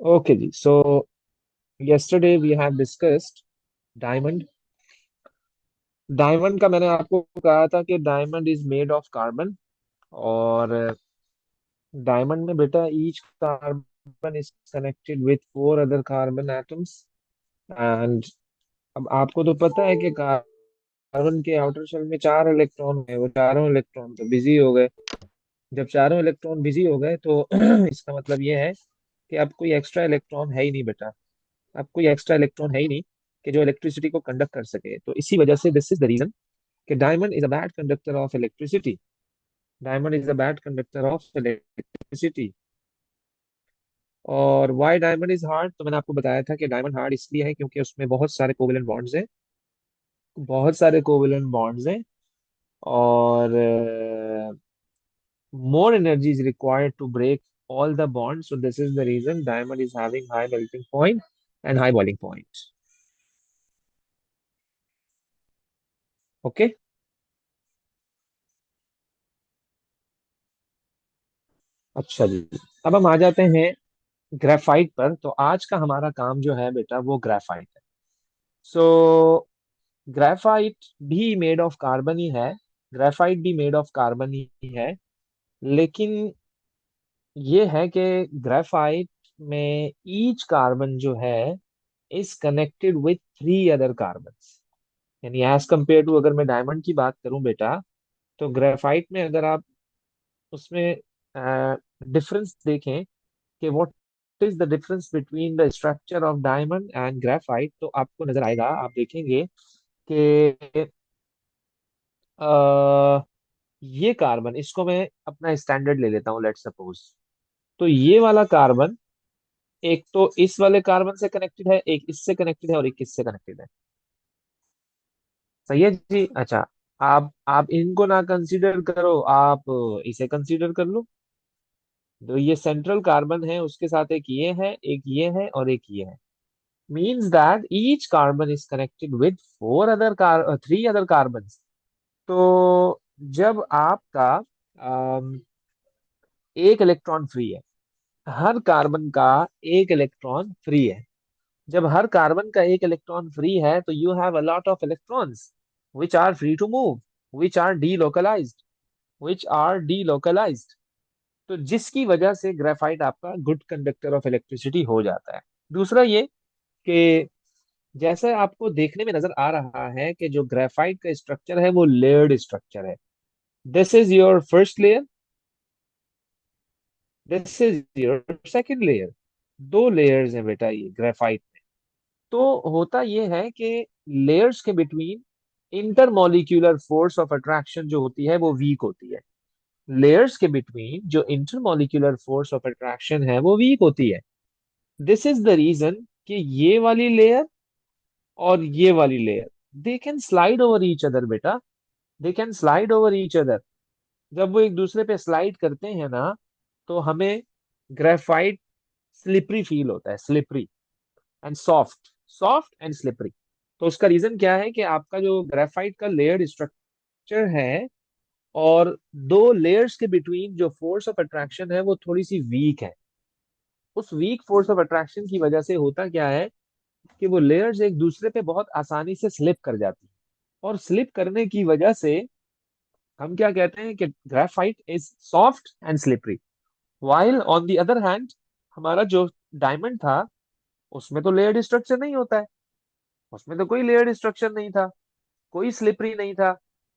Okay जी. So yesterday we have discussed diamond. Diamond का मैंने आपको कहा था कि diamond is made of carbon. और डायमंड में बेटा each carbon is connected with four other carbon atoms. And अब आपको तो पता है कि कार्बन के आउटर शेल में चार इलेक्ट्रॉन है. वो चारों इलेक्ट्रॉन तो बिजी हो गए. जब चारों इलेक्ट्रॉन बिजी हो गए तो इसका मतलब ये है कि अब कोई एक्स्ट्रा इलेक्ट्रॉन है ही नहीं बेटा. अब कोई एक्स्ट्रा इलेक्ट्रॉन है ही नहीं कि जो इलेक्ट्रिसिटी को कंडक्ट कर सके. तो इसी वजह से दिस इज द रीजन कि diamond is a bad conductor of electricity. Diamond is a bad conductor of electricity. और व्हाई डायमंड इज हार्ड, तो मैंने आपको बताया था कि डायमंड हार्ड इसलिए है क्योंकि उसमें बहुत सारे कोवेलेंट बॉन्ड्स हैं. बहुत सारे कोवेलेंट बॉन्ड्स हैं. और more energy is required to break all the bonds. So this is the reason diamond is having high melting point and high boiling point. Okay. अच्छा जी. अब हम आ जाते हैं ग्रेफाइट पर. तो आज का हमारा काम जो है बेटा वो ग्रेफाइट है. सो ग्रेफाइट भी मेड ऑफ कार्बन ही है. ग्रेफाइट भी मेड ऑफ कार्बन ही है. लेकिन ये है कि ग्रेफाइट में ईच कार्बन जो है is connected with three other carbon. यानी एज कंपेयर टू अगर मैं डायमंड की बात करूं बेटा, तो ग्रेफाइट में अगर आप उसमें डिफरेंस देखें कि what is the difference between the structure of diamond and graphite, तो आपको नजर आएगा. आप देखेंगे कि अ, ये कार्बन, इसको मैं अपना स्टैंडर्ड ले लेता हूँ, लेट सपोज. तो ये वाला कार्बन एक तो इस वाले कार्बन से कनेक्टेड है, एक इससे कनेक्टेड है और एक इससे कनेक्टेड है. सही है जी. अच्छा, आप इनको ना कंसीडर करो, आप इसे कंसीडर कर लो. तो ये सेंट्रल कार्बन है, उसके साथ एक ये है, एक ये है और एक ये है. Means that each carbon is connected with four other three other carbon. तो जब आपका एक इलेक्ट्रॉन फ्री है, हर कार्बन का एक इलेक्ट्रॉन फ्री है. जब हर कार्बन का एक इलेक्ट्रॉन फ्री है तो you have a lot of electrons which are free to move, which are delocalised, which are delocalised. तो जिसकी वजह से ग्रेफाइट आपका गुड कंडक्टर ऑफ इलेक्ट्रिसिटी हो जाता है. दूसरा ये कि जैसे आपको देखने में नजर आ रहा है कि जो ग्रेफाइट का स्ट्रक्चर है वो लेयर्ड स्ट्रक्चर है. This is your first layer, this is your second layer. दो लेयर्स हैं बेटा ये ग्रेफाइट. तो होता ये है कि लेयर्स के between intermolecular force of attraction जो होती है वो वीक होती है. लेयर्स के बिटवीन जो इंटरमॉलिक्यूलर फोर्स ऑफ अट्रैक्शन है वो वीक होती है. दिस इज द रीजन कि ये वाली लेयर और ये वाली layer, they can slide over each other बेटा. They can slide over each other. जब वो एक दूसरे पे स्लाइड करते हैं ना, तो हमें ग्रेफाइट स्लिपरी फील होता है. Slippery and soft, soft and slippery. तो उसका रीजन क्या है कि आपका जो ग्रेफाइट का लेयर्ड स्ट्रक्चर है और दो लेयर्स के बिटवीन जो फोर्स ऑफ अट्रैक्शन है वो थोड़ी सी वीक है. उस वीक फोर्स ऑफ अट्रैक्शन की वजह से होता क्या है कि वो लेयर्स एक दूसरे पे बहुत आसानी से स्लिप कर जाती है. और स्लिप करने की वजह से हम क्या कहते हैं कि graphite is soft and slippery. While on the other hand, हमारा जो डायमंड था उसमें तो लेयर्ड स्ट्रक्चर नहीं होता है. उसमें तो कोई लेयर्ड स्ट्रक्चर नहीं था, कोई स्लिपरी नहीं था,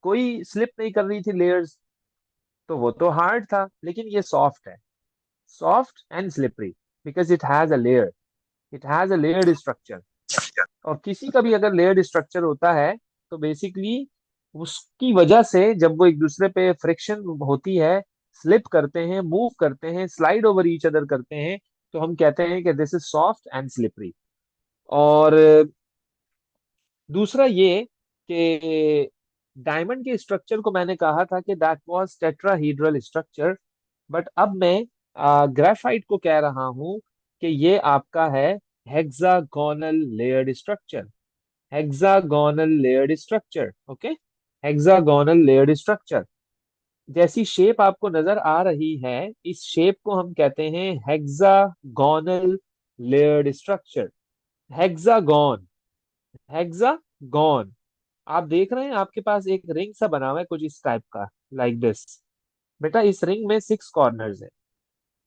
कोई स्लिप नहीं कर रही थी लेयर्स. तो वो तो हार्ड था. लेकिन ये सॉफ्ट है, soft and slippery, because it has a layer, it has a layered structure. और किसी का भी अगर लेयर्ड स्ट्रक्चर होता है तो बेसिकली उसकी वजह से जब वो एक दूसरे पे फ्रिक्शन होती है, स्लिप करते हैं, मूव करते हैं, स्लाइड ओवर ईच अदर करते हैं, तो हम कहते हैं कि this is soft and slippery. और दूसरा ये कि डायमंड के स्ट्रक्चर को मैंने कहा था कि that was tetrahedral structure. But अब मैं ग्रेफाइट को कह रहा हूं कि ये आपका है hexagonal layered structure. Hexagonal layered structure. Okay. Hexagonal layered structure. जैसी शेप आपको नजर आ रही है, इस शेप को हम कहते हैं hexagonal layered structure. Hexagon, hexagon. आप देख रहे हैं आपके पास एक रिंग सा बना हुआ है कुछ इस टाइप का, लाइक दिस। बेटा इस रिंग में 6 कॉर्नर्स है,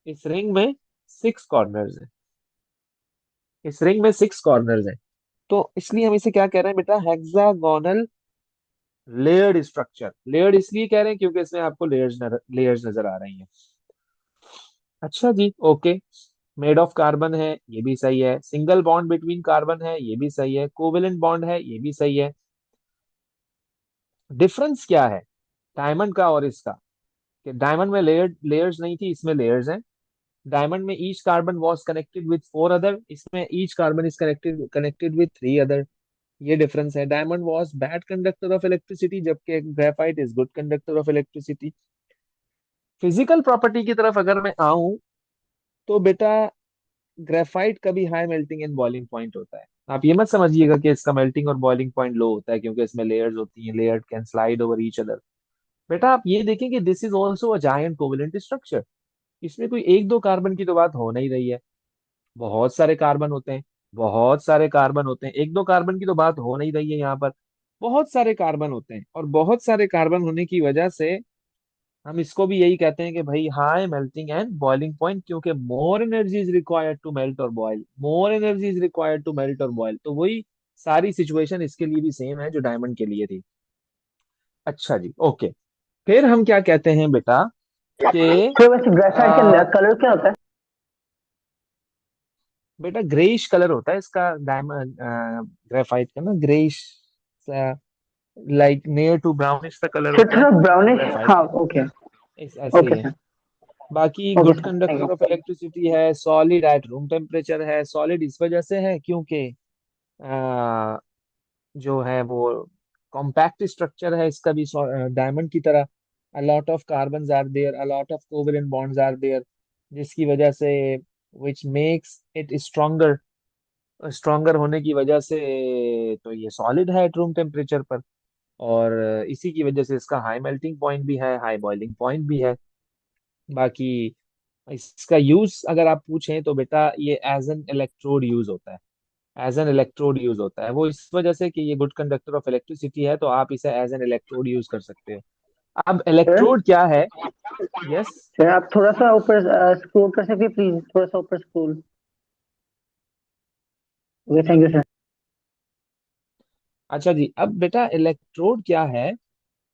इस रिंग में 6 कॉर्नर्स है, इस रिंग में 6 कॉर्नर्स है। तो इसलिए हम इसे क्या कह रहे हैं बेटा, हेक्सागोनल लेयर्ड स्ट्रक्चर। लेयर्ड इसलिए कह रहे हैं क्योंकि इसमें आपको लेयर्स नजर आ रही हैं। अच्छा जी, ओके। मेड ऑफ कार्बन है, ये भी सही है। सिंगल बॉन्ड बिटवीन कार्बन है, ये भी सही है। कोवेलेंट बॉन्ड है, ये भी सही है। डिफरेंस क्या है डायमंड का और इसका, कि डायमंड में लेयर्स नहीं थी, इसमें लेयर्स हैं। डायमंड में each carbon was connected with 4 other, इसमें each carbon is connected connected with 3 other. ये डिफरेंस है। Diamond was bad conductor of electricity, जबकि graphite is good conductor of electricity. Physical property की तरफ अगर मैं आऊं, तो बेटा ग्रेफाइट का भी high melting and boiling point होता है। आप ये मत समझिएगा कि इसका मेल्टिंग और बॉइलिंग पॉइंट लो होता है क्योंकि इसमें लेयर्स होती हैं, layer can slide over each other. बेटा आप ये देखें कि this is also a giant covalent structure. इसमें कोई एक दो कार्बन की तो बात हो नहीं रही है, बहुत सारे कार्बन होते हैं, बहुत सारे कार्बन होते हैं। एक दो कार्बन की तो बात हो नहीं रही है यहाँ पर, बहुत सारे कार्बन होते हैं। और बहुत सारे कार्बन होने की वजह से हम इसको भी यही कहते हैं कि भाई high melting and boiling point, क्योंकि more energy is required to melt और boil, more energy is required to melt और बॉयल। तो वही सारी सिचुएशन इसके लिए भी सेम है जो डायमंड के लिए थी। अच्छा जी, ओके। फिर हम क्या कहते हैं बेटा कि तो वैसे ग्रेफाइट का कलर क्या होता है? बेटा ग्रेइश कलर होता है इसका, डायमंड ग्रेफाइट का ना greyish, like near to brownish का कलर तो होता है थोड़ा ब्राउनिश, ग्रेफाइट हाँ का। ओके। ऐसे ही ओके है। सर। बाकी okay good sir, thank conductor you. Of electricity है, सॉलिड एट रूम टेम्परेचर है। सॉलिड इस वजह से है क्योंकि अ, जो है वो कॉम्पैक्ट स्ट्रक्चर है इसका भी, डायमंड की तरह। A lot of carbon are there, a lot of covalent bonds are there, जिसकी वजह से which makes it stronger. Stronger होने की वजह से तो ये सॉलिड है एट रूम टेम्परेचर पर। और इसी की वजह से इसका हाई मेल्टिंग पॉइंट भी है, हाई बॉइलिंग पॉइंट भी है। बाकी इसका यूज अगर आप पूछें तो बेटा ये एज एन इलेक्ट्रोड यूज होता है, एज एन इलेक्ट्रोड यूज होता है। वो इस वजह से कि ये गुड कंडक्टर ऑफ इलेक्ट्रिसिटी है, तो आप इसे एज एन इलेक्ट्रोड यूज कर सकते हो। अब सर, इलेक्ट्रोड क्या है? यस। सर आप थोड़ा सा ऊपर स्क्रॉल कर सकते हैं प्लीज, थोड़ा सा ऊपर scroll. Okay, thank you sir. अच्छा जी, अब बेटा इलेक्ट्रोड क्या है?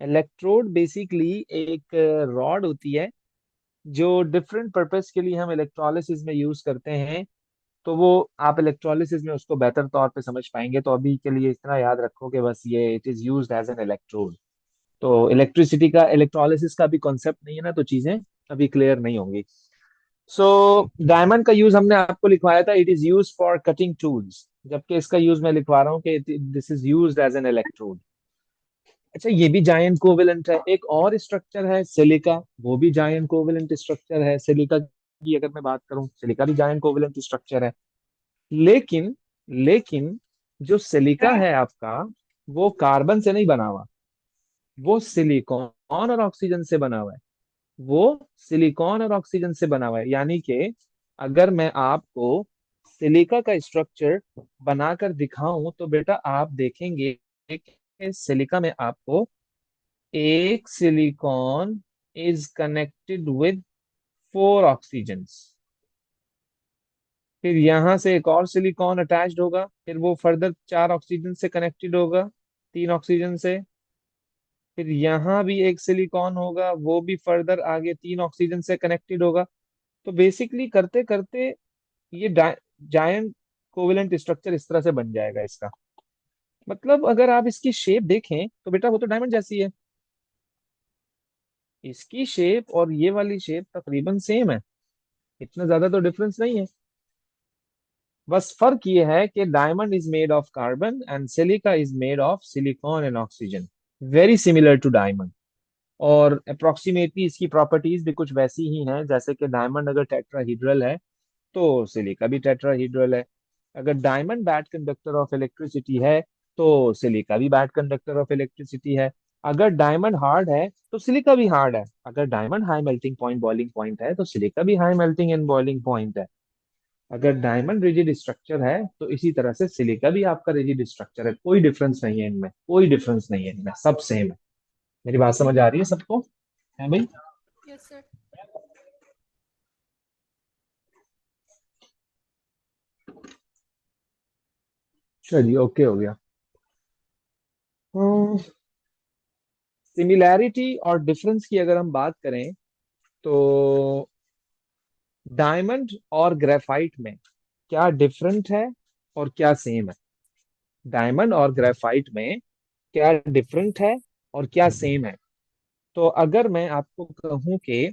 इलेक्ट्रोड बेसिकली एक रॉड होती है जो डिफरेंट पर्पस के लिए हम इलेक्ट्रोलिसिस में यूज करते हैं। तो वो आप इलेक्ट्रोलिसिस में उसको बेहतर तौर पे समझ पाएंगे, तो अभी के लिए इतना याद रखो कि बस ये it is used as an electrode. तो इलेक्ट्रिसिटी का इलेक्ट्रोलिसिस का भी कॉन्सेप्ट नहीं है ना, तो चीजें अभी क्लियर नहीं होंगी। सो डायमंड का यूज हमने आपको लिखवाया था, it is use for cutting tools, जबकि इसका यूज मैं लिखवा रहा हूँ कि this is used as an electrode. अच्छा, ये भी जायंट कोवेलेंट है। एक और स्ट्रक्चर है सिलिका, वो भी जायंट कोवेलेंट स्ट्रक्चर है। सिलिका की अगर मैं बात करूं, सिलिका भी जायंट कोवेलेंट स्ट्रक्चर है। लेकिन लेकिन जो सिलिका है आपका, वो कार्बन से नहीं बना हुआ, वो सिलिकॉन और ऑक्सीजन से बना हुआ है। वो सिलिकॉन और ऑक्सीजन से बना हुआ है, यानी कि अगर मैं आपको सिलिका का स्ट्रक्चर बनाकर दिखाऊं तो बेटा आप देखेंगे कि सिलिका में आपको एक silicon is connected with 4 oxygens, फिर यहां से एक और सिलिकॉन अटैच्ड होगा, फिर वो फर्दर 4 ऑक्सीजन से कनेक्टेड होगा, 3 ऑक्सीजन से। फिर यहाँ भी एक सिलिकॉन होगा, वो भी फर्दर आगे 3 ऑक्सीजन से कनेक्टेड होगा। तो बेसिकली करते करते ये जायंट कोवेलेंट स्ट्रक्चर इस तरह से बन जाएगा इसका। मतलब अगर आप इसकी शेप देखें तो बेटा वो तो डायमंड जैसी है, इसकी शेप और ये वाली शेप तकरीबन सेम है, इतना ज्यादा तो डिफरेंस नहीं है। बस फर्क ये है कि diamond is made of carbon and silica is made of silicon and oxygen. Very similar to diamond. और अप्रोक्सीमेटली इसकी प्रॉपर्टीज भी कुछ वैसी ही हैं, जैसे कि डायमंड अगर टेट्राहीड्रल है तो सिलिका भी टेट्राहीड्रल है। अगर diamond bad conductor of electricity है तो सिलिका भी बैड कंडक्टर ऑफ इलेक्ट्रिसिटी है। अगर डायमंड हार्ड है तो सिलिका भी हार्ड है। अगर diamond high melting point boiling point है तो सिलिका भी high melting and boiling point है। अगर डायमंड रिजिड स्ट्रक्चर है तो इसी तरह से सिलिका भी आपका रिजिड स्ट्रक्चर है, कोई डिफरेंस नहीं है इनमें, कोई डिफरेंस नहीं है इनमें, सब सेम है। मेरी बात समझ आ रही है सबको? है भाई? Yes sir. चलिए, ओके हो गया। सिमिलैरिटी और डिफरेंस की अगर हम बात करें तो डायमंड और ग्रेफाइट में क्या डिफरेंट है और क्या सेम है? डायमंड और ग्रेफाइट में क्या डिफरेंट है और क्या सेम है? तो अगर मैं आपको कहूं कि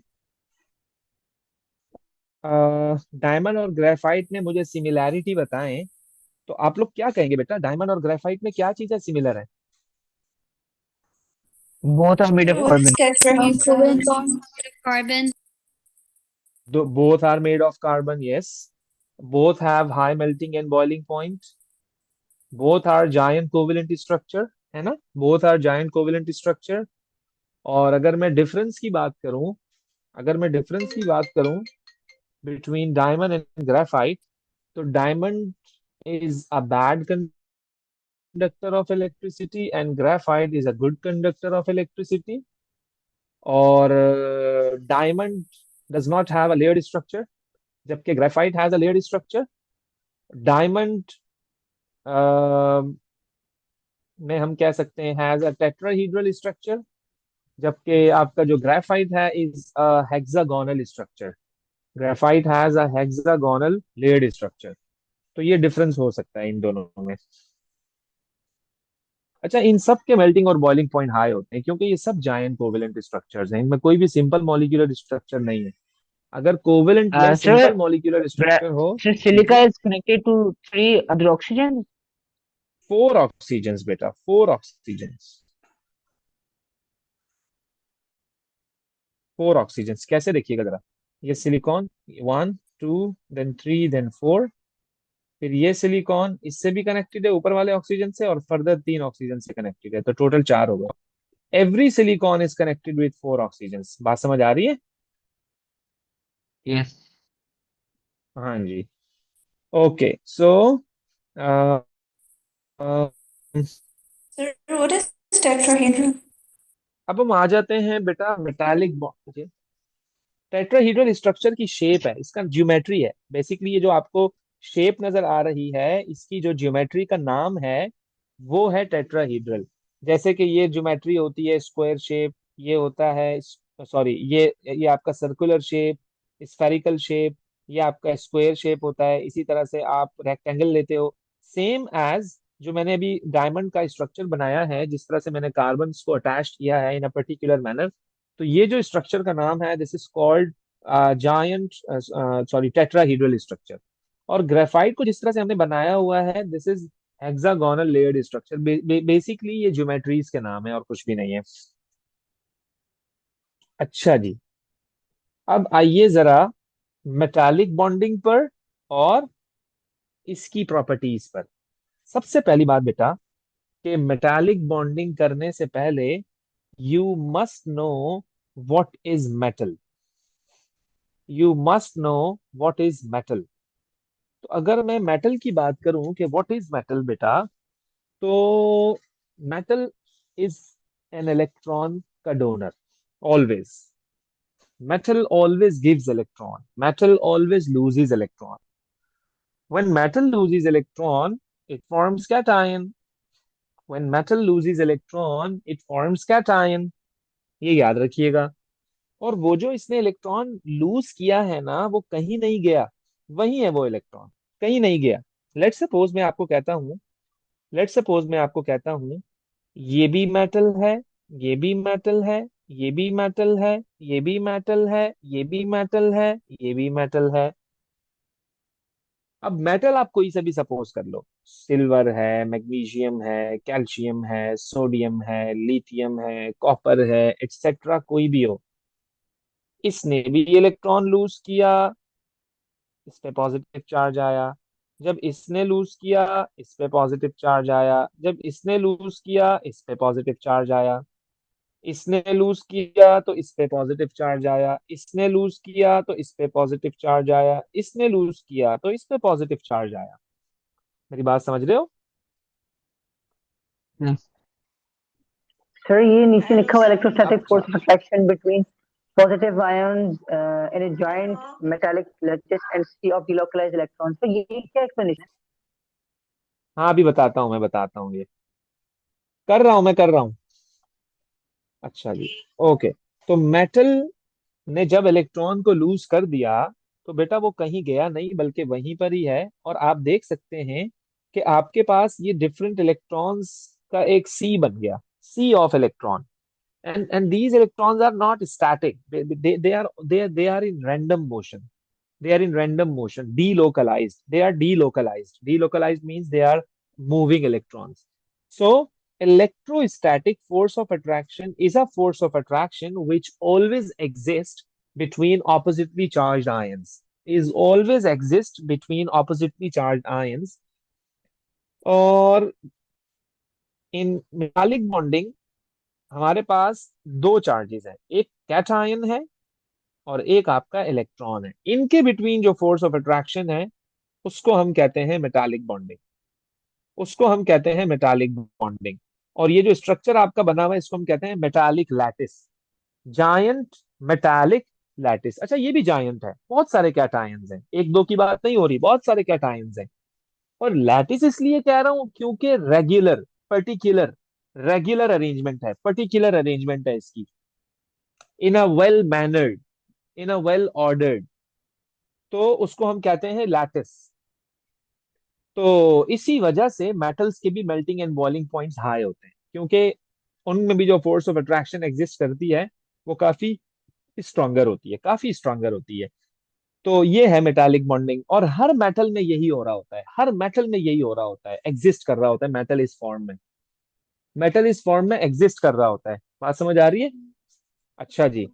डायमंड और ग्रेफाइट में मुझे सिमिलैरिटी बताएं, तो आप लोग क्या कहेंगे बेटा, डायमंड और ग्रेफाइट में क्या चीजें सिमिलर है? Both are made of Both carbon. tetrahedral bonds of carbon. Both are made of carbon, yes. Both have high melting and boiling point. Both are giant covalent structure, है ना? Both are giant covalent structure. और अगर मैं difference की बात करूं, अगर मैं डिफरेंस की बात करूं बिटवीन डायमंड एंड ग्रेफाइट, तो diamond is a bad conductor of electricity and graphite is a good conductor of electricity. और diamond does not have a layered structure, जबकि graphite has a layered structure. Diamond में हम कह सकते हैं has a tetrahedral structure, जबकि आपका जो ग्रेफाइट है is a hexagonal structure. Graphite has a hexagonal layered structure. तो ये डिफरेंस हो सकता है इन दोनों में। अच्छा, इन सब के मेल्टिंग और बॉइलिंग पॉइंट हाई होते हैं क्योंकि ये सब जायंट कोवेलेंट स्ट्रक्चर्स हैं, इनमें कोई भी सिंपल मॉलिक्यूलर स्ट्रक्चर नहीं है। अगर कोवेलेंट में Sir, सिंपल मॉलिक्यूलर स्ट्रक्चर हो। so जी silica जी। is connected to three other oxygens. Four oxygens बेटा, फोर ऑक्सीजन्स। फोर ऑक्सीजन्स कैसे देखिएगा जरा। ये silicon, one two then three then four. फिर ये सिलिकॉन इससे भी कनेक्टेड है ऊपर वाले ऑक्सीजन से, और फर्दर तीन ऑक्सीजन से कनेक्टेड है, तो टोटल चार हो गए। Every silicon is connected with four oxygen. बात समझ आ रही है? Yes. हाँ जी। Okay so Sir, what is tetrahedral? अब हम आ जाते हैं बेटा मेटालिक बॉन्ड। टेट्राहीड्रल स्ट्रक्चर की शेप है, इसका ज्योमेट्री है बेसिकली, ये जो आपको शेप नजर आ रही है इसकी जो ज्योमेट्री का नाम है वो है टेट्राहीड्रल। जैसे कि ये ज्योमेट्री होती है स्क्वायर शेप, ये होता है, सॉरी, ये आपका सर्कुलर शेप, स्फेरिकल शेप, ये आपका स्क्वायर शेप होता है। इसी तरह से आप रेक्टेंगल लेते हो, सेम एज जो मैंने अभी डायमंड का स्ट्रक्चर बनाया है, जिस तरह से मैंने कार्बन को अटैच किया है इन अ पर्टिकुलर मैनर। तो ये जो स्ट्रक्चर का नाम है this is called giant, sorry, tetrahedral structure. और ग्रेफाइट को जिस तरह से हमने बनाया हुआ है this is hexagonal layered structure. Basically ये ज्योमेट्रीज के नाम है और कुछ भी नहीं है। अच्छा जी, अब आइए जरा मेटालिक बॉन्डिंग पर और इसकी प्रॉपर्टीज पर। सबसे पहली बात बेटा कि मेटालिक बॉन्डिंग करने से पहले you must know what is metal. You must know what is metal. तो अगर मैं मेटल की बात करूं कि व्हाट इज मेटल बेटा, तो मेटल इज एन इलेक्ट्रॉन का donor, always. Metal always gives electron, metal always loses electron. When metal loses electron it forms cation. When metal loses electron it forms cation. ये याद रखिएगा। और वो जो इसने इलेक्ट्रॉन लूज किया है ना वो कहीं नहीं गया, वही है वो इलेक्ट्रॉन, कहीं नहीं गया। लेट सपोज मैं आपको कहता हूं, लेट सपोज मैं आपको कहता हूं ये भी मेटल है, ये भी मेटल है, ये भी मेटल है, ये भी मेटल है, ये भी मेटल है, ये भी मेटल है। अब मेटल आप कोई से भी सपोज कर लो, सिल्वर है, मैग्नीशियम है, कैल्शियम है, सोडियम है, लिथियम है, कॉपर है, एक्सेट्रा, कोई भी हो। इसने भी इलेक्ट्रॉन लूज किया, इस पे पॉजिटिव चार्ज आया। जब इसने लूज किया इस पे पॉजिटिव चार्ज आया, जब इसने लूज किया इस पे पॉजिटिव चार्ज आया। इसने लूज किया तो इस पे पॉजिटिव चार्ज आया, इसने लूज किया तो इस पे पॉजिटिव चार्ज आया, इसने लूज किया तो इस पे पॉजिटिव चार्ज आया। मेरी बात समझ रहे हो? Yes. सर ये नीचे लिखा हुआ इलेक्ट्रोस्टैटिक अच्छा, force of attraction between positive ions in a giant metallic lattice and sea of delocalized electrons, तो ये क्या एक्सप्लेनेशन हाँ अभी बताता हूँ, मैं बताता हूँ, ये कर रहा हूँ, मैं कर रहा हूँ। अच्छा जी, ओके। तो मेटल ने जब इलेक्ट्रॉन को लूज कर दिया तो बेटा वो कहीं गया नहीं, बल्कि वहीं पर ही है। और आप देख सकते हैं कि आपके पास ये डिफरेंट इलेक्ट्रॉन्स का एक सी बन गया, sea of electron. And these electrons are not static. They are in random motion. They are in random motion, delocalized. They are delocalized. Delocalized means they are moving electrons. So, electrostatic force of attraction is a force of attraction which always exists between oppositely charged ions. Is always exists between oppositely charged ions. और in metallic bonding हमारे पास दो charges हैं, एक cation है और एक आपका electron है। इनके बिटवीन जो फोर्स ऑफ अट्रैक्शन है उसको हम कहते हैं मेटालिक बॉन्डिंग, उसको हम कहते हैं मेटालिक बॉन्डिंग। और ये जो स्ट्रक्चर आपका बना हुआ है इसको हम कहते हैं metallic lattice, giant metallic lattice. अच्छा ये भी जायंट है, बहुत सारे कैटायंस हैं, एक दो की बात नहीं हो रही, बहुत सारे कैटायंस हैं। और लैटिस इसलिए कह रहा हूं क्योंकि रेगुलर, पर्टिकुलर, रेगुलर अरेंजमेंट है, पर्टिकुलर अरेंजमेंट है इसकी, in a well mannered, in a well ordered, तो उसको हम कहते हैं लैटिस। तो इसी वजह से मेटल्स के भी melting and boiling points high होते हैं, क्योंकि उनमें भी जो फोर्स ऑफ अट्रैक्शन एग्जिस्ट करती है वो काफी स्ट्रांगर होती है, काफी स्ट्रांगर होती है। तो ये है मेटालिक बॉन्डिंग, और हर मेटल में यही हो रहा होता है, हर मेटल में यही हो रहा होता है, एग्जिस्ट कर रहा होता है मेटल इस फॉर्म में, मेटल इस फॉर्म में एग्जिस्ट कर रहा होता है। बात समझ आ रही है? अच्छा जी।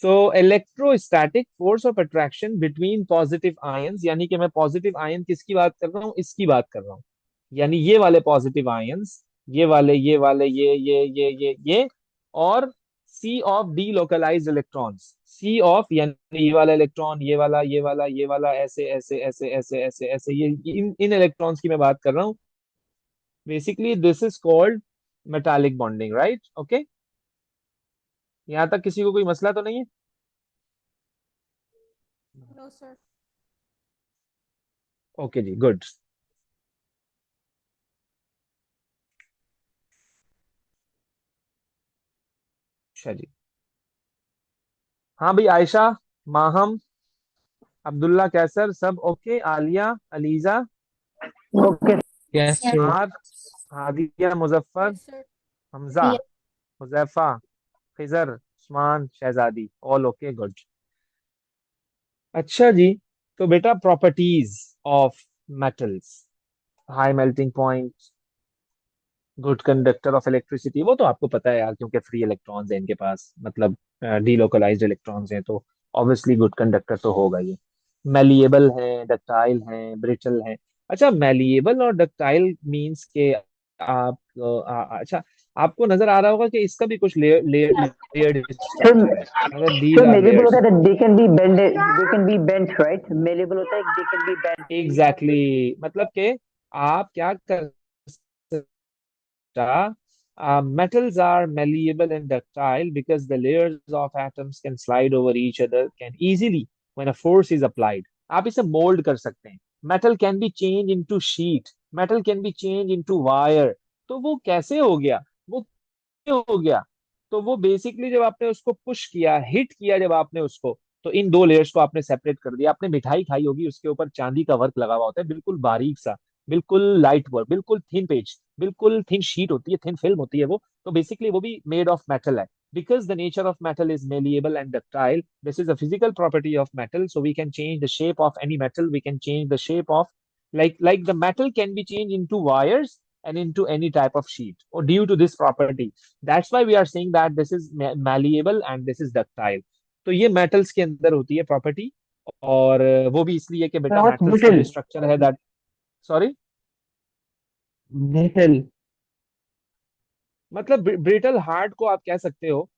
So electrostatic force of attraction between positive ions, यानी कि मैं पॉजिटिव आयन किसकी बात कर रहा हूँ, इसकी बात कर रहा हूँ, यानी ये वाले पॉजिटिव आयंस, ये वाले, ये वाले, ये और sea of delocalize electrons, sea of यानी ये वाला इलेक्ट्रॉन, ये वाला, ये वाला, ये वाला, ऐसे ऐसे ऐसे ऐसे ऐसे ऐसे, ये इन इलेक्ट्रॉन्स की मैं बात कर रहा हूँ। Basically this is called metallic bonding, right? Okay, यहाँ तक किसी को कोई मसला तो नहीं है? No, sir. ओके जी, गुड। अच्छा जी। हाँ भाई, आयशा, माहम, अब्दुल्ला, कैसर, सब okay? Alia, ELISA, okay Yes, Yes. sir. मार, Hadiya, Muzaffar, Yes, sir. Hamza, Yes. Huzaifa, Khizr, Usman, शहजादी, ऑल ओके, गुड। अच्छा जी। तो बेटा properties of metals, high melting point, good conductor of electricity, वो तो आपको पता है यार, क्योंकि फ्री इलेक्ट्रॉन्स हैं इनके पास, मतलब डीलोकलाइज्ड इलेक्ट्रॉन्स हैं, तो ऑब्वियसली गुड कंडक्टर तो होगा ये। मेलिएबल है, डक्टाइल है, ब्रिटल है। अच्छा, मेलिएबल और डक्टाइल मींस के आप अच्छा, आपको नजर आ रहा होगा कि इसका भी कुछ लेयर्ड सर स्ट्रक्चर है, मतलब दीज सर आर मेलेबल होता लेयर्स। है they can be bend, they can be bent right, malleable होता है they can be bent. Exactly exactly, मतलब कि आप क्या कर metals are malleable and ductile because the layers of atoms can slide over each other can easily when a force is applied. आप इसे mould कर सकते हैं। metal can be changed into sheet, metal can be changed into wire। तो वो कैसे हो गया, वो क्यों हो गया? तो वो बेसिकली जब आपने उसको पुश किया, हिट किया जब आपने उसको, तो इन दो लेयर्स को आपने सेपरेट कर दिया। आपने मिठाई खाई होगी, उसके ऊपर चांदी का वर्क लगा हुआ होता है, बिल्कुल बारीक सा, बिल्कुल लाइट वर्क, बिल्कुल थिन पेज, बिल्कुल थिन शीट होती है, थिन फिल्म होती है वो। तो बेसिकली वो भी मेड ऑफ मेटल है। Because the nature of metal is malleable and ductile, this is a physical property of metal. So we can change the shape of any metal. We can change the shape of, like the metal can be changed into wires and into any type of sheet, or due to this property. That's why we are saying that this is malleable and this is ductile. तो ये metals के अंदर होती है property. और वो भी इसलिए कि बेटा Not मेटल्स का जो brittle. स्ट्रक्चर है दैट, सॉरी, Brittle. मतलब ब्रिटल हार्ड को आप कह सकते हो,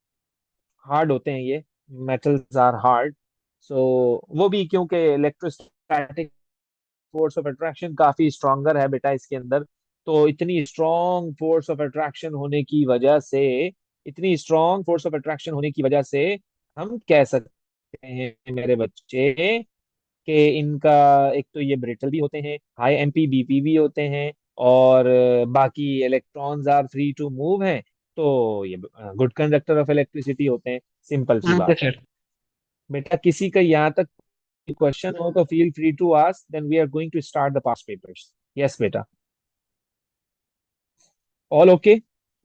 हार्ड होते हैं ये, मेटल्स आर हार्ड। सो वो भी क्योंकि इलेक्ट्रोस्टैटिक फोर्स ऑफ अट्रैक्शन काफी स्ट्रॉन्गर है बेटा इसके अंदर। तो इतनी स्ट्रॉन्ग फोर्स ऑफ अट्रैक्शन होने की वजह से, इतनी स्ट्रॉन्ग फोर्स ऑफ अट्रैक्शन होने की वजह से हम कह सकते हैं मेरे बच्चे कि इनका, एक तो ये ब्रिटल भी होते हैं, हाई एमपी बीपी भी होते हैं, और बाकी electrons are free to move हैं। तो ये गुड कंडक्टर ऑफ इलेक्ट्रिसिटी होते हैं। सिंपल सी ओके बात है। सर। बेटा किसी का यहाँ तक क्वेश्चन हो तो feel free to ask, then we are going to start the past papers. Yes बेटा, all okay?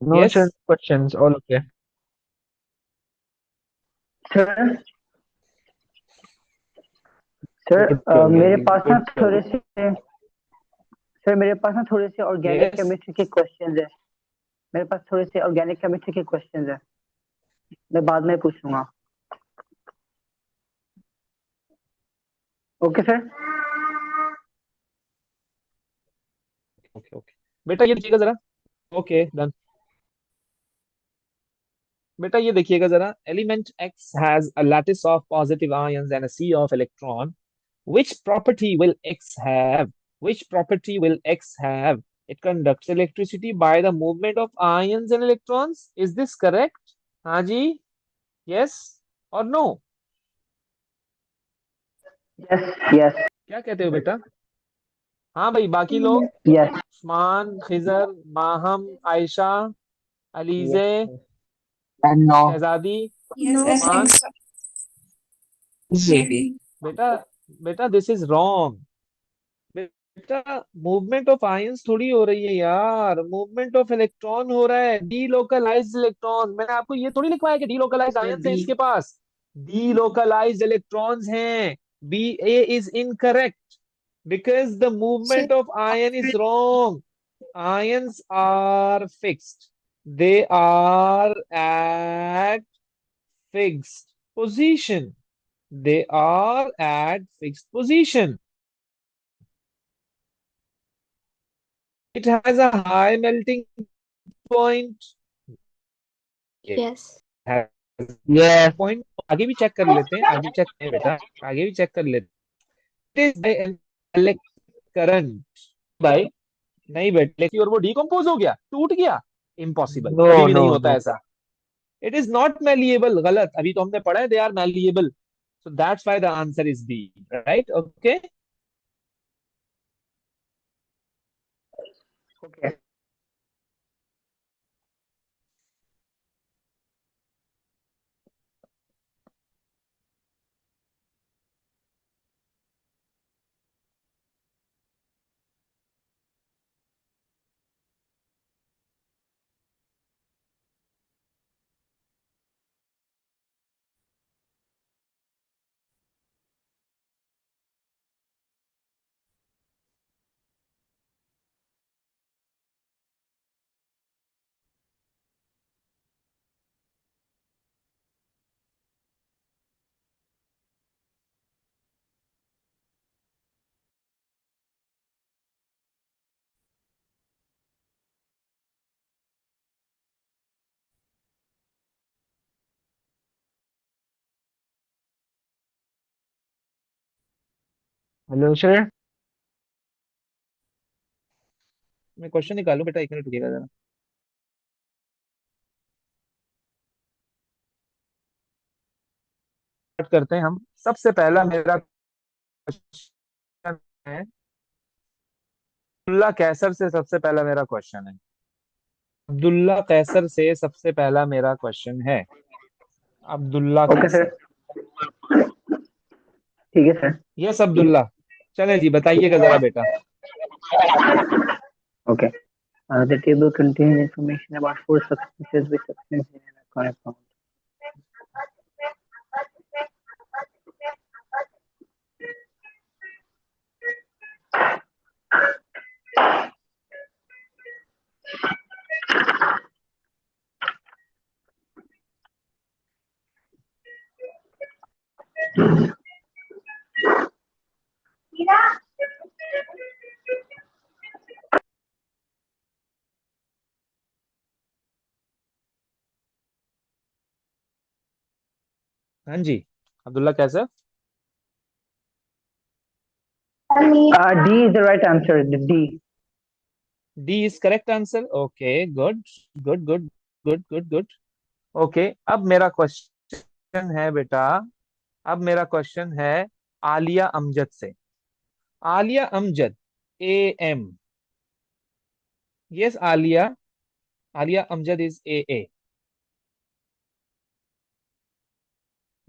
No yes, sir, questions all okay. Sir sir good girl मेरे बेबी, पास ना गुड गर्ल। थोड़े से सर मेरे पास ना थोड़े से ऑर्गेनिक यस, केमिस्ट्री के क्वेश्चंस है। मेरे पास थोड़े से ऑर्गेनिक केमिस्ट्री के क्वेश्चंस है, मैं बाद में पूछूंगा। Okay sir. Okay okay. बेटा ये देखिएगा जरा। Okay done. बेटा ये देखिएगा जरा, element X has a lattice of positive ions and a sea of electron. Which property will X have? Which property will X have? It conducts electricity by the movement of ions and electrons. Is this correct? हाँ जी? Yes or no? Yes yes क्या कहते हो बेटा? हाँ भाई, बाकी लोग? Yes Usman, Khizar, Maham, Ayesha, yes Alizeh, and no. Shahzadi, Yes, I think मान। so. जी। Maybe. बेटा, बेटा दिस इज रॉन्ग। बेटा मूवमेंट ऑफ आयंस थोड़ी हो रही है यार, मूवमेंट ऑफ इलेक्ट्रॉन हो रहा है, डीलोकलाइज्ड इलेक्ट्रॉन। मैंने आपको ये थोड़ी लिखवाया कि डीलोकलाइज्ड सर आयंस है बी। इसके पास। डीलोकलाइज्ड इलेक्ट्रॉन्स हैं। B A is incorrect because the Sir, movement of ion is wrong. Ions are fixed, they are at fixed position, they are at fixed position. It has a high melting point. It yes. has yes. point. आगे भी check कर लेते हैं, आगे check करें बेटा, आगे भी चेक कर लेते हैं। It is by electric current, भाई। नहीं बेटा, और वो डिकम्पोज हो गया, टूट गया। इम्पॉसिबल, नो कभी भी नो नहीं होता नो। ऐसा। इट इज नॉट मैलिएबल, गलत। अभी तो हमने पढ़ा है they are malleable. So that's why the answer is B. Right, okay. Okay hello sir. मैं क्वेश्चन निकालूं बेटा, एक मिनट रुकिएगा जरा। स्टार्ट करते हैं हम। सबसे पहला मेरा क्वेश्चन है, अब्दुल्ला कैसर से सबसे पहला मेरा क्वेश्चन है। अब्दुल्ला कैसर से सबसे पहला मेरा क्वेश्चन है। अब्दुल्ला ओके कैसर। सर। ठीक है सर। यस अब्दुल्ला। चले जी, बताइएगा जरा बेटा। Okay the table contains information about four substances which substance in an compound. हाँ जी, अब्दुल्ला कैसे? D is the right answer. The D. D is correct answer. Okay, good good good good good good. Okay, अब मेरा question है बेटा, अब मेरा question है आलिया अमजद से। Alia Amjad, AM। Yes Alia, Alia Amjad is AA।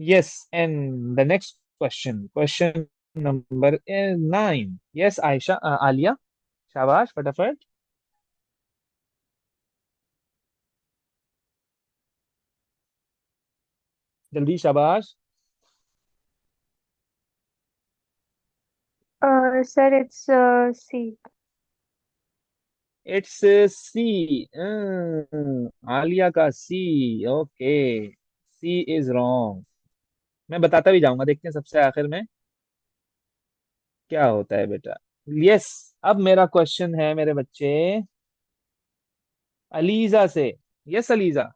Yes, and the next question, question number 9. Yes, Aisha, Alia, शाबाश फटाफट, जल्दी शाबाश। Sir, it's C. It's C. Alia का C. Okay, C is wrong. मैं बताता भी जाऊंगा, देखते हैं सबसे आखिर में क्या होता है बेटा। यस, अब मेरा क्वेश्चन है मेरे बच्चे अलीजा से। Yes ELISA.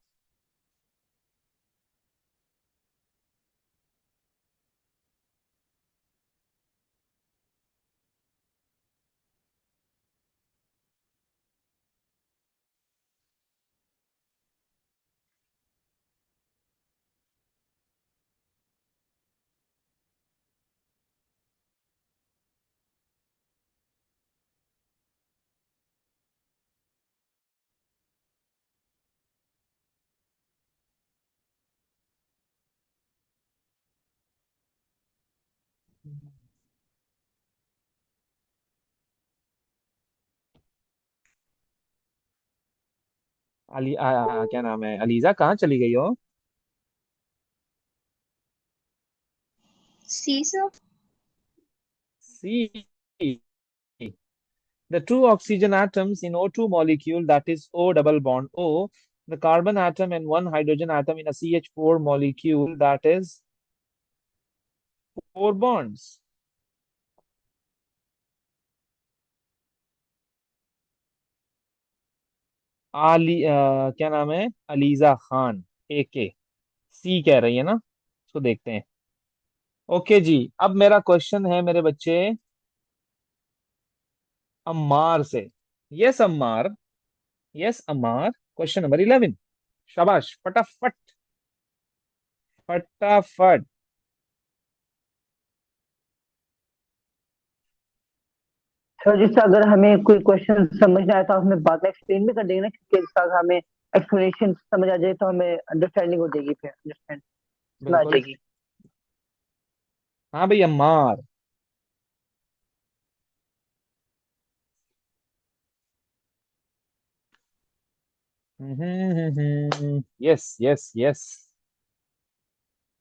क्या नाम है, अलीजा कहाँ चली गई हो? C, sir. C. The two oxygen atoms in O2 molecule, that is O double bond O, the carbon atom and one hydrogen atom in a CH4 molecule, that is four bonds. क्या नाम है, ELISA Khan, AK। सी कह रही है ना, उसको देखते हैं। ओके जी, अब मेरा क्वेश्चन है मेरे बच्चे अम्मार से। Yes Ammar, yes Ammar, question number 11। शाबाश फटाफट, फटाफट। सर जिससे अगर हमें कोई क्वेश्चन समझ ना आए तो हमें बाद में एक्सप्लेन भी कर देंगे ना, क्योंकि इसका अगर हमें एक्सप्लेनेशन समझ आ जाए तो हमें अंडरस्टैंडिंग हो जाएगी, फिर अंडरस्टैंड समझ आ बिल्कुल। जाएगी। हाँ भाई अम्मार। यस यस यस,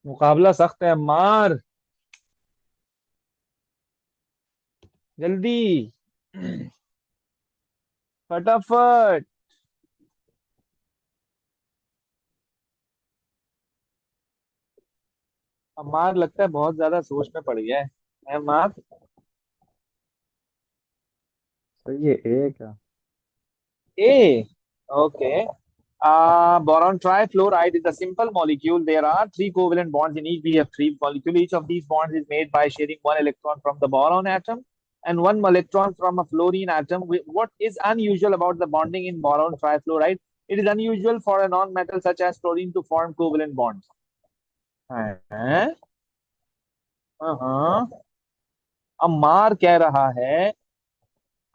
मुकाबला सख्त है अम्मार, जल्दी, फटाफट। अम्मार लगता है बहुत ज्यादा सोच में पड़ गया है अम्मार। सही है, ए क्या? A. Okay. Boron trifluoride is a simple molecule. There are three covalent bonds in each BF3 molecule. Each of these bonds is made by sharing one electron from the boron atom and one electron from a fluorine atom. What is unusual about the bonding in boron trifluoride? It is unusual for a non-metal such as fluorine to form covalent bonds. हाँ, हाँ, अम्मार कह रहा है,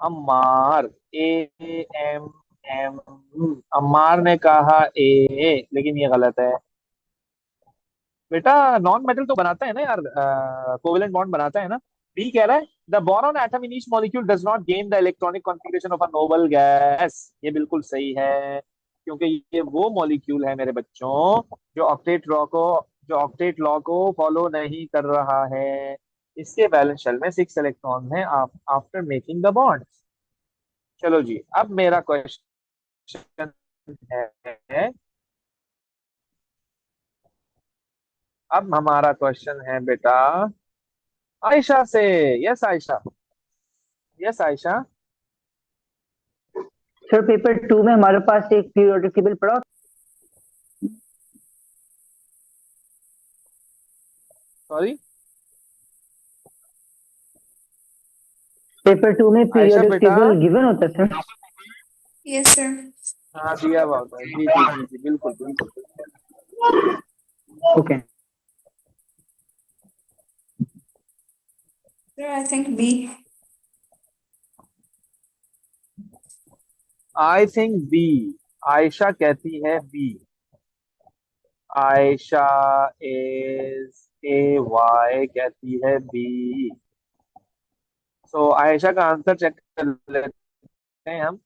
Ammar, AM, Ammar ने कहा लेकिन ये गलत है बेटा। नॉन मेटल तो बनाता है ना यार, कोवेलेंट बॉन्ड बनाता है ना। बी कह रहा है the boron atom in each molecule does not gain the electronic configuration of a noble gas. ये बिल्कुल सही है, क्योंकि ये वो मॉलिक्यूल है मेरे बच्चों जो ऑक्टेट लॉ को फॉलो नहीं कर रहा है। इसके वैलेंस शेल में 6 इलेक्ट्रॉन है आफ्टर मेकिंग द बॉन्ड। चलो जी, अब मेरा क्वेश्चन है, अब हमारा क्वेश्चन है बेटा आयशा से। Yes Ayesha, yes Ayesha. Sir paper 2 में हमारे पास एक पीरियोडिक टेबल पड़ा सॉरी। पेपर 2 में आयशा पीरियोडिक बेटा। टेबल गिवन होता है सर। Yes, sir. हाँ दिया हुआ होता है, जी जी जी जी, बिल्कुल बिल्कुल बिल्कुल। Okay. Sir, I think B. I think B. Ayesha कहती है B. Ayesha is A Y कहती है बी। सो आयशा का आंसर चेक कर लेते हैं हम।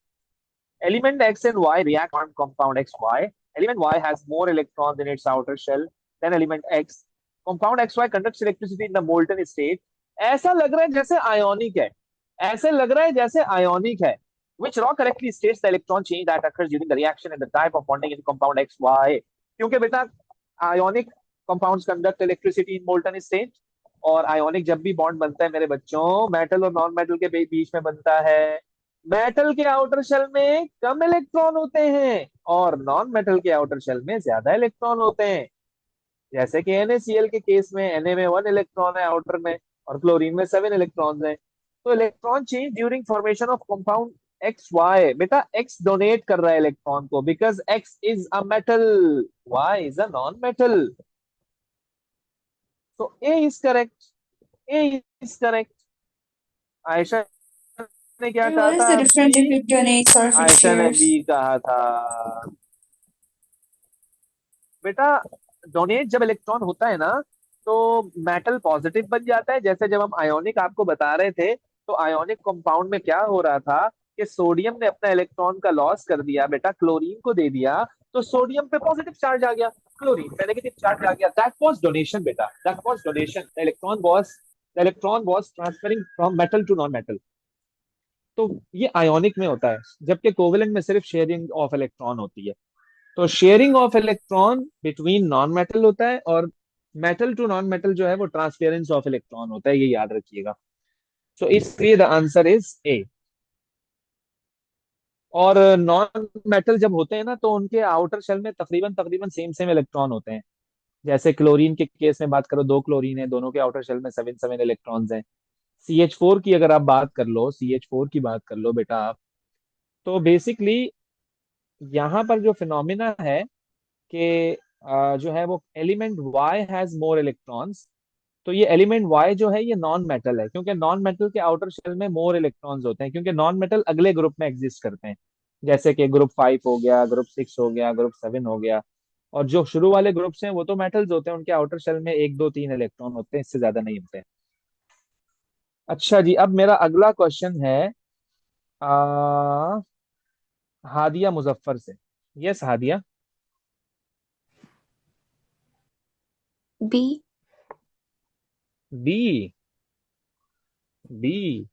Element X and Y react on compound XY. Element Y has more electrons in its outer shell than element X. Compound XY conducts electricity in the molten state. ऐसा लग रहा है जैसे आयोनिक है। ऐसे लग रहा है जैसे आयोनिक है। Which raw correctly states the electron change that occurs during the reaction and the type of bonding in compound XY. क्योंकि बेटा ionic compounds conduct electricity in molten state। और आयोनिक जब भी बॉन्ड बनता है मेरे बच्चों, मेटल और नॉन मेटल के बीच में बनता है। मेटल के आउटर शेल में कम इलेक्ट्रॉन होते हैं और नॉन मेटल के आउटर शेल में ज्यादा इलेक्ट्रॉन होते हैं। जैसे कि NaCl के केस में Na में 1 इलेक्ट्रॉन है आउटर में, और क्लोरीन में 7 इलेक्ट्रॉन है। तो electron change during formation of compound X Y, बेटा एक्स डोनेट कर रहा है इलेक्ट्रॉन को, because X is a metal, Y is a non metal. तो A is correct. A is correct. Ayesha ने क्या Sir, कहा what is था the difference B. between donates or fixed Ayesha ने layers? बी कहा था। बेटा डोनेट जब इलेक्ट्रॉन होता है ना, तो मेटल पॉजिटिव बन जाता है। जैसे जब हम आयोनिक आपको बता रहे थे, तो आयोनिक कंपाउंड में क्या हो रहा था कि सोडियम ने अपना इलेक्ट्रॉन का लॉस कर दिया, बेटा क्लोरीन को दे दिया। तो सोडियम पे पॉजिटिव चार्ज आ गया, क्लोरीन पे नेगेटिव चार्ज आ गया। दैट वाज डोनेशन बेटा, that was donation. The electron was transferring from metal to non metal. तो ये आयोनिक में होता है, जबकि कोवेलेंट में सिर्फ शेयरिंग ऑफ इलेक्ट्रॉन होती है। तो sharing of electron between non metal होता है, और मेटल टू नॉन मेटल जो है वो ट्रांसफेरेंस ऑफ इलेक्ट्रॉन होता है, ये याद रखिएगा। सो इसलिए द आंसर इज ए। और नॉन मेटल जब होते हैं ना, तो उनके आउटर शेल में तकरीबन तकरीबन सेम सेम इलेक्ट्रॉन होते हैं। जैसे क्लोरीन के केस में बात करो, 2 क्लोरीन है, दोनों के आउटर शेल में 7 7 इलेक्ट्रॉन्स हैं। CH4 की अगर आप बात कर लो, CH4 की बात कर लो बेटा आप, तो बेसिकली यहाँ पर जो फिनोमिना है कि जो है वो element Y has more electrons. तो ये एलिमेंट वाई जो है ये नॉन मेटल है, क्योंकि नॉन मेटल के आउटर शेल में मोर इलेक्ट्रॉन्स होते हैं, क्योंकि नॉन मेटल अगले ग्रुप में एग्जिस्ट करते हैं। जैसे कि ग्रुप 5 हो गया, ग्रुप 6 हो गया, ग्रुप 7 हो गया। और जो शुरू वाले ग्रुप्स हैं वो तो मेटल्स होते हैं, उनके आउटर शेल में 1 2 3 इलेक्ट्रॉन होते हैं, इससे ज्यादा नहीं होते हैं। अच्छा जी, अब मेरा अगला क्वेश्चन है आ, हादिया मुजफ्फर से। Yes Hadiya. B. B. B.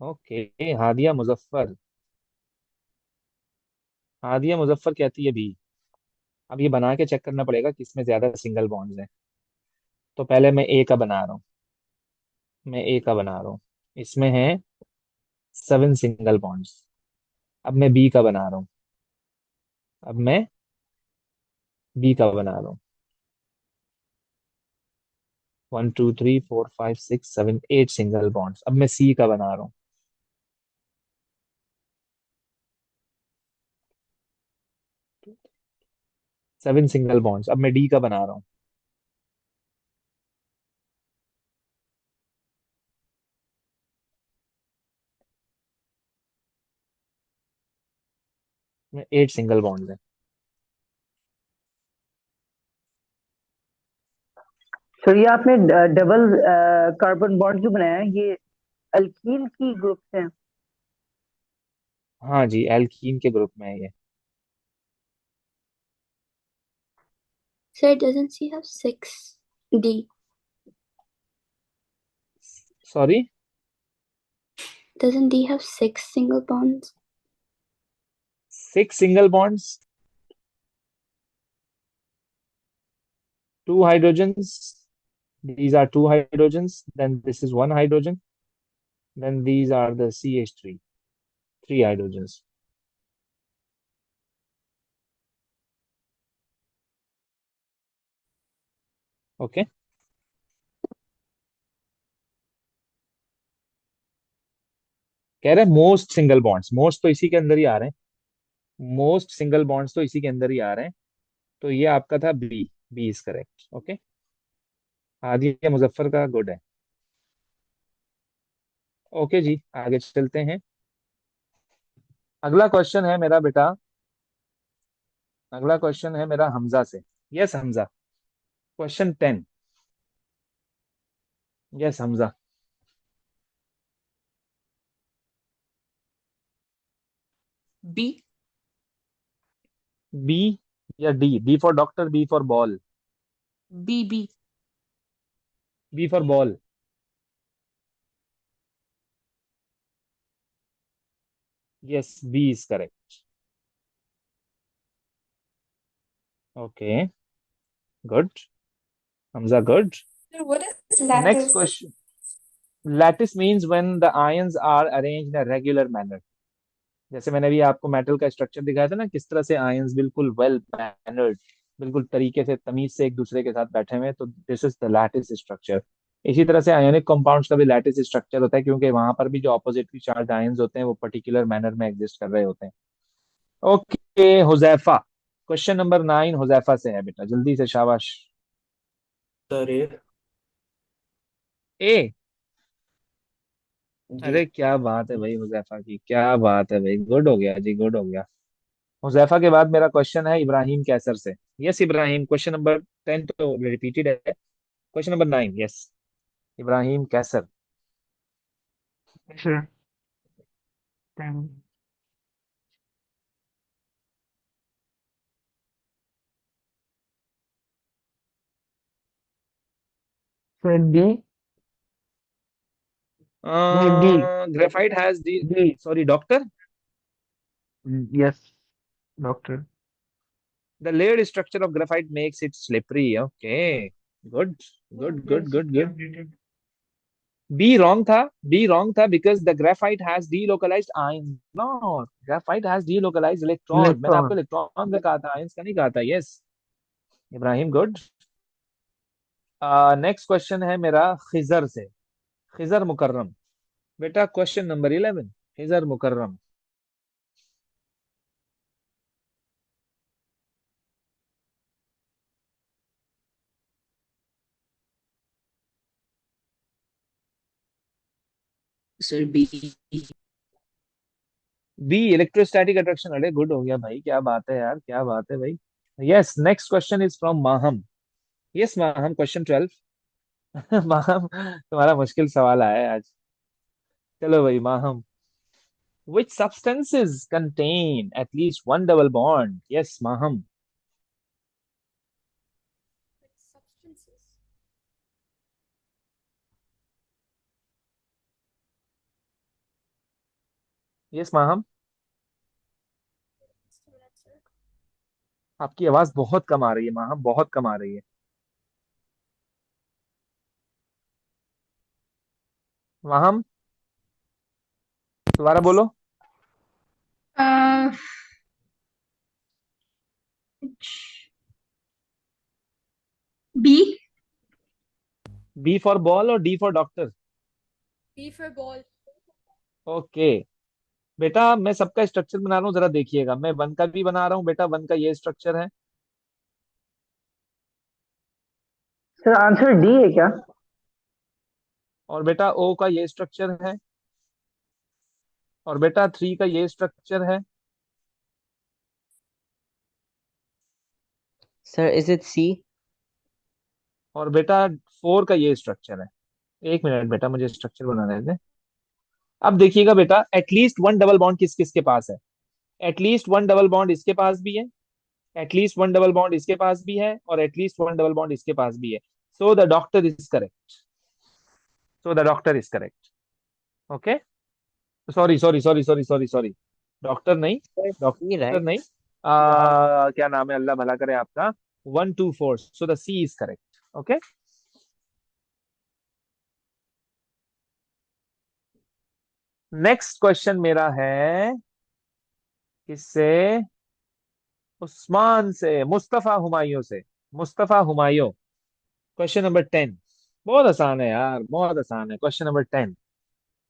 Okay. Hadiya Muzaffar. Hadiya Muzaffar कहती है बी। अब ये बना के चेक करना पड़ेगा किसमें ज्यादा सिंगल बॉन्ड्स हैं। तो पहले मैं ए का बना रहा हूँ। मैं ए का बना रहा हूँ। इसमें है 7 सिंगल बॉन्ड्स। अब मैं बी का बना रहा हूँ। अब मैं बी का बना रहा हूँ। 1 2 3 4 5 6 7 8 सिंगल बॉन्ड्स। अब मैं सी का बना रहा हूँ। 7 सिंगल बॉन्ड्स। अब मैं डी का बना रहा हूँ। मैं 8 सिंगल बॉन्ड्स है। सर ये आपने डबल कार्बन बॉन्ड जो बनाया है, ये अल्कीन की ग्रुप से है। हाँ जी, एल्कीन के ग्रुप में है ये। Sir, doesn't C have six? D. Sorry. Doesn't D have six single bonds? 6 single bonds, 2 hydrogens. These are 2 hydrogens. Then this is 1 hydrogen. Then these are the CH3, 3 hydrogens. Okay. कह रहे हैं most single bonds, most तो इसी के अंदर ही आ रहे हैं, most single bonds तो इसी के अंदर ही आ रहे हैं। तो ये आपका था B, B is correct. Okay, Hadiya Muzaffar का गुड है। ओके जी, आगे चलते हैं। अगला क्वेश्चन है मेरा बेटा, अगला क्वेश्चन है मेरा हमजा से। Yes Hamza, question 10। Yes Hamza. B. B या D? D for doctor, B for ball? B. B. B for ball. Yes, B is correct. Okay, good Hamza, good. Sir, what is next lattice? Question. Lattice means when the ions are arranged in a regular manner. जैसे मैंने भी आपको metal का structure दिखाया था ना, किस तरह से आयंस बिल्कुल वेल मैनर्ड, बिल्कुल तरीके से तमीज से एक दूसरे के साथ बैठे हुए हैं, तो this is the lattice structure. इसी तरह से आयोनिक कंपाउंड्स का भी लैटिस स्ट्रक्चर होता है, क्योंकि वहां पर भी जो ऑपोजिटली चार्ज आयंस होते हैं वो पर्टिकुलर मैनर में एग्जिस्ट कर रहे होते हैं। Okay Huzaifa, question number 9 Huzaifa से है बेटा, जल्दी से शाबाश। सर ये ए, जी। अरे क्या बात है भाई हुजैफा की, क्या बात है भाई, गुड हो गया जी, गुड हो गया। हुजैफा के बाद मेरा क्वेश्चन है इब्राहिम कैसर से। यस इब्राहिम, क्वेश्चन नंबर 10 तो रिपीटेड है, question number 9। Yes Ibrahim Qaiser. Sure. Then sir D. No, D. Graphite has the, D. Sorry doctor, Yes, doctor. The layered structure of graphite makes it slippery. Okay, good good good Yes, good you good. updated. B wrong था, B wrong था, because the graphite has delocalised ions. No, graphite has delocalised electron, मैंने आपको Electron. Electron का कहा था, ions का नहीं कहा था। Yes Ibrahim good. Next question है मेरा खिजर से, खिजर मुकर्रम। बेटा question number 11, Khizar Mukarram. Sir B. B electrostatic attraction, अरे गुड हो गया भाई, क्या बात है यार, क्या बात है भाई। Yes next question is from Maham. Yes Maham, question 12। Maham तुम्हारा मुश्किल सवाल आया है आज। चलो भाई Maham, which substances contain at least one double bond? Yes Maham. Substances. Yes Maham, Sir. आपकी आवाज बहुत कम आ रही है माहम, बहुत कम आ रही है। माहम दोबारा बोलो। Uh, B. B for ball और D for doctor? B for ball. Okay बेटा, मैं सबका स्ट्रक्चर बना रहा हूँ, जरा देखिएगा, मैं वन का भी बना रहा हूँ बेटा, वन का ये स्ट्रक्चर है। सर आंसर डी है क्या? और बेटा ओ का ये स्ट्रक्चर है। और बेटा थ्री का ये स्ट्रक्चर है। Sir, is it C? और बेटा फोर का ये स्ट्रक्चर है। एक मिनट बेटा, मुझे स्ट्रक्चर बनाने दें। अब देखिएगा बेटा, एटलीस्ट वन डबल बॉन्ड किस किस के पास है? एटलीस्ट वन डबल बॉन्ड इसके पास भी है, एटलीस्ट वन डबल बॉन्ड इसके पास भी है, और एटलीस्ट वन डबल बॉन्ड इसके पास भी है। So the doctor is correct, so the doctor is correct. Okay, sorry sorry sorry sorry sorry sorry, doctor नहीं, Sir, C, डॉक्टर right? नहीं। क्या नाम है, अल्लाह भला करे आपका, 1 2 4, so the C is correct. Okay, next question मेरा है किससे? उस्मान से, मुस्तफा हुमायूं से। Mustafa Humayun, question number 10। बहुत आसान है यार, बहुत आसान है, क्वेश्चन नंबर 10।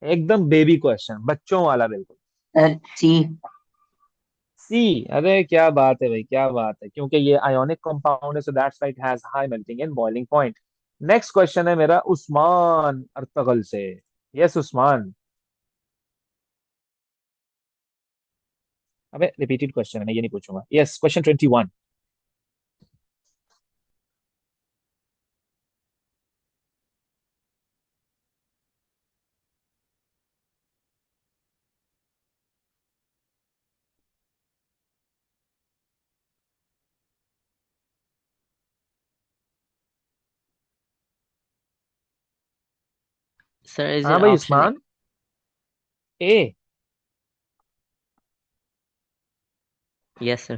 एकदम बेबी क्वेश्चन, बच्चों वाला बिल्कुल। C. सी। अरे क्या बात है भाई, क्या बात है, क्योंकि ये आयोनिक कंपाउंड है, सो that's why it has high melting and boiling point. Next question है मेरा उस्मान अर्तगल से। यस उस्मान। अबे रिपीटेड क्वेश्चन है, मैं ये नहीं पूछूंगा। Yes, question 21। Sir, is हाँ it भाई option A? Usman. A. Yes, sir.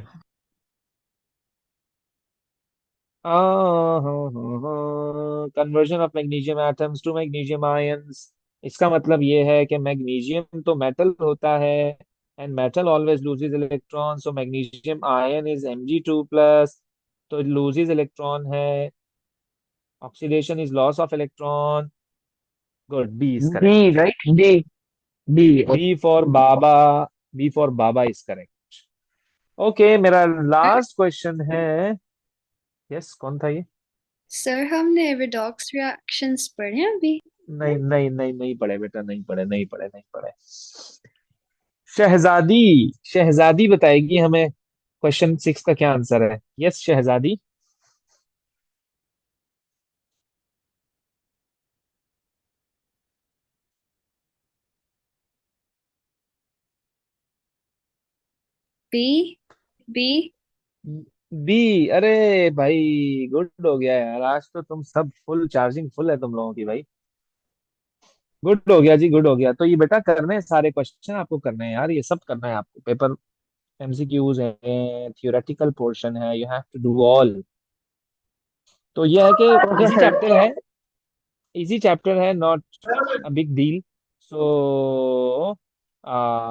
Conversion of magnesium atoms to magnesium ions. इसका मतलब ये है कि मैग्नीशियम तो मेटल होता है, and metal always loses electron, so magnesium ion is Mg2+, तो लूजेस इलेक्ट्रॉन है। Oxidation is loss of electron. Good, B is D, correct. right? D. D. B for बाबा। बी फॉर बाबा is correct. Okay, मेरा last question है। Yes, कौन था ये? Sir हमने redox reactions पढ़े हैं अभी। नहीं नहीं नहीं, नहीं पढ़े बेटा, नहीं पढ़े, नहीं पढ़े, नहीं पढ़े। शहजादी। शहजादी बताएगी हमें क्वेश्चन 6 का क्या आंसर है। यस शहजादी। बी। बी। बी। अरे भाई गुड हो गया यार, आज तो तुम सब फुल चार्जिंग फुल है तुम लोगों की भाई। गुड हो गया जी, गुड हो गया। तो ये बेटा करने हैं सारे क्वेश्चन, आपको करने हैं यार, ये सब करना है आपको। पेपर एमसीक्यूज है, थियोरेटिकल पोर्शन है, you have to do all. तो ये है कि ओके इजी सर। चैप्टर है, इजी चैप्टर है, not a big deal. So,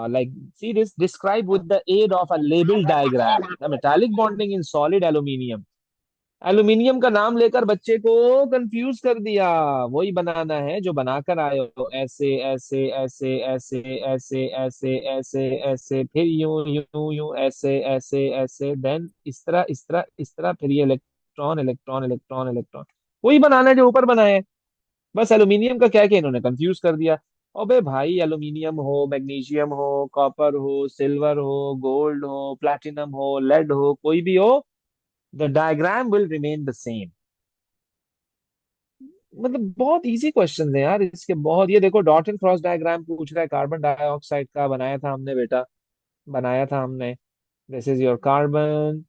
like, see this, describe with the aid of a label diagram the metallic bonding in solid aluminium. Aluminium का नाम लेकर बच्चे को कंफ्यूज कर दिया। वही बनाना है जो बनाकर आए हो, ऐसे ऐसे ऐसे ऐसे ऐसे ऐसे ऐसे ऐसे, फिर यूं यूं यूं, ऐसे ऐसे ऐसे, देन इस तरह इस तरह इस तरह, फिर ये इलेक्ट्रॉन इलेक्ट्रॉन इलेक्ट्रॉन इलेक्ट्रॉन। वही बनाना है जो ऊपर बनाया है। बस एल्यूमिनियम का क्या है कि इन्होंने कंफ्यूज कर दिया। अबे भाई, एल्यूमिनियम हो, मैग्नीशियम हो, कॉपर हो, सिल्वर हो, गोल्ड हो, प्लैटिनम हो, लेड हो, कोई भी हो, the diagram will remain the same. मतलब बहुत इजी क्वेश्चन है यार इसके, बहुत। ये देखो, डॉट एंड क्रॉस डायग्राम पूछ रहा है, कार्बन डाइऑक्साइड का बनाया था हमने बेटा, बनाया था हमने। This is your carbon.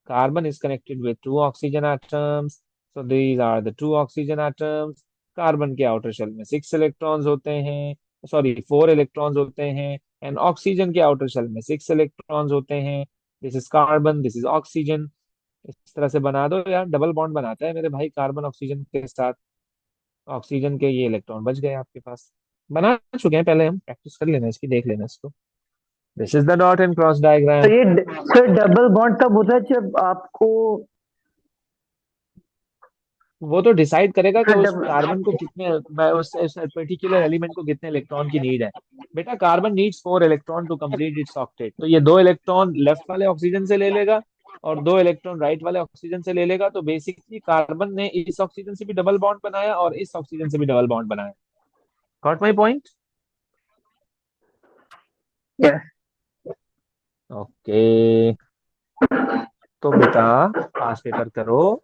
Carbon is connected with two oxygen atoms. So these are the two oxygen atoms. Carbon के आउटर शेल में 6 इलेक्ट्रॉन्स होते हैं, सॉरी 4 इलेक्ट्रॉन्स होते हैं, एंड ऑक्सीजन के आउटर शेल में 6 इलेक्ट्रॉन्स होते हैं। This is carbon, this is oxygen. इस तरह से बना दो यार, डबल बॉन्ड बनाता है मेरे भाई कार्बन ऑक्सीजन के साथ। ऑक्सीजन के ये इलेक्ट्रॉन बच गए आपके पास। बना चुके हैं पहले हम, प्रैक्टिस कर लेना इसकी, देख लेना इसको। This is the dot and cross तो डायग्राम। ये सर डबल बॉन्ड कब होता है जब आपको वो तो डिसाइड करेगा कि सर उस डबल कार्बन को कितने, उस पर्टिकुलर एलिमेंट को कितने इलेक्ट्रॉन की नीड है। बेटा carbon needs 4 electron to complete its octet, तो ये 2 इलेक्ट्रॉन लेफ्ट वाले ऑक्सीजन से ले लेगा और 2 इलेक्ट्रॉन राइट वाले ऑक्सीजन से ले लेगा। तो बेसिकली कार्बन ने इस ऑक्सीजन से भी डबल बॉन्ड बनाया और इस ऑक्सीजन से भी डबल बॉन्ड बनाया। Got my point? Yes. Okay. तो बेटा पास पेपर करो,